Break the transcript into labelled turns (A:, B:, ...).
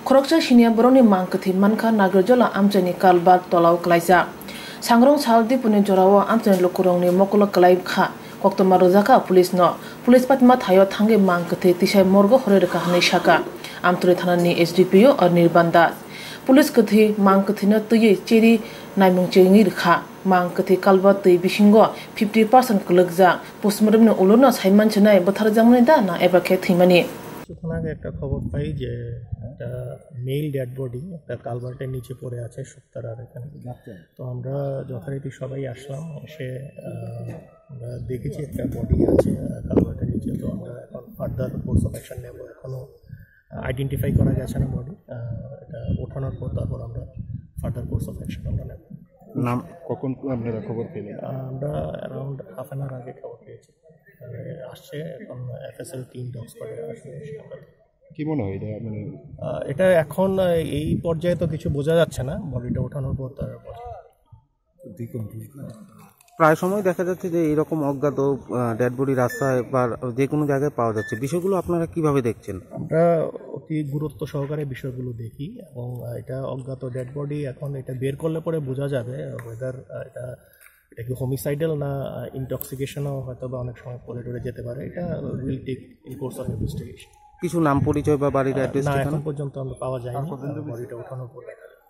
A: Khoroksa sinia boroni mangkathi manka nagarjola amchani kalbat tolaw klaisa. Sangrong saldi pune jorawa amchani lokurongni mokola klai kha. Koktoma rozaka police no. Police patma thayo thange mangkathi tisai morgo hore ka hanai shaka. Amturi thanani SDPO or Nirbanda. Police kathi mangkathi na tuyi cheri naimung chengi kha. Mangkathi kalbat tui bisingo 50% kulagja. Postmortem no ulona saiman chanai bothar jamani da na ebake thimani.
B: থানাকে একটা খবর পাই যে একটা mail dead body একটা কালভার্টের নিচে পড়ে আছে শুক্তারার এখানে। তো আমরা যথারীতি সবাই আসলাম, এসে আমরা দেখেছি একটা বডি আছে কালভার্টের নিচে। তো আমরা এখন ফার্দার কোর্স অফ অ্যাকশন নেব। এখনও আইডেন্টিফাই করা গেছে না বডি, এটা ওঠানোর পর তারপর আমরা ফার্দার কোর্স অফ অ্যাকশন আমরা নেব।
C: নাম কখন আপনারা খবর পেলেন?
B: আমরা অ্যারাউন্ড হাফ অ্যান আওয়ার আগে খবর পেয়েছি। আসছে এখন FSL টিম ডগ স্কোয়াডে আসবে।
C: কি মনে হয় এটা মানে
B: এটা এখন এই পর্যায়ে তো কিছু বোঝা যাচ্ছে না, বডিটা ওঠানোর পর তার
D: প্রায় সময় দেখা যাচ্ছে যে এরকম অজ্ঞাত ডেড বডি রাস্তায় বা যে কোনো জায়গায় পাওয়া যাচ্ছে। বিষয়গুলো আপনারা কিভাবে দেখছেন?
B: আমরা অতি গুরুত্ব সহকারে বিষয়গুলো দেখি এবং এটা অজ্ঞাত ডেড বডি, এখন এটা বের করলে পরে বোঝা যাবে ওয়েদার এটা কি হোমিসাইডাল না ইনটক্সিকেশনও হয়তো বা অনেক সময় পরে টরে যেতে পারে। এটা will take in course of investigation.
D: কিছু নাম পরিচয় বা বাড়ির অ্যাড্রেস
B: না এখন পর্যন্ত আমরা পাওয়া যায়নি, বডিটা ওঠানোর পর দেখা যাবে।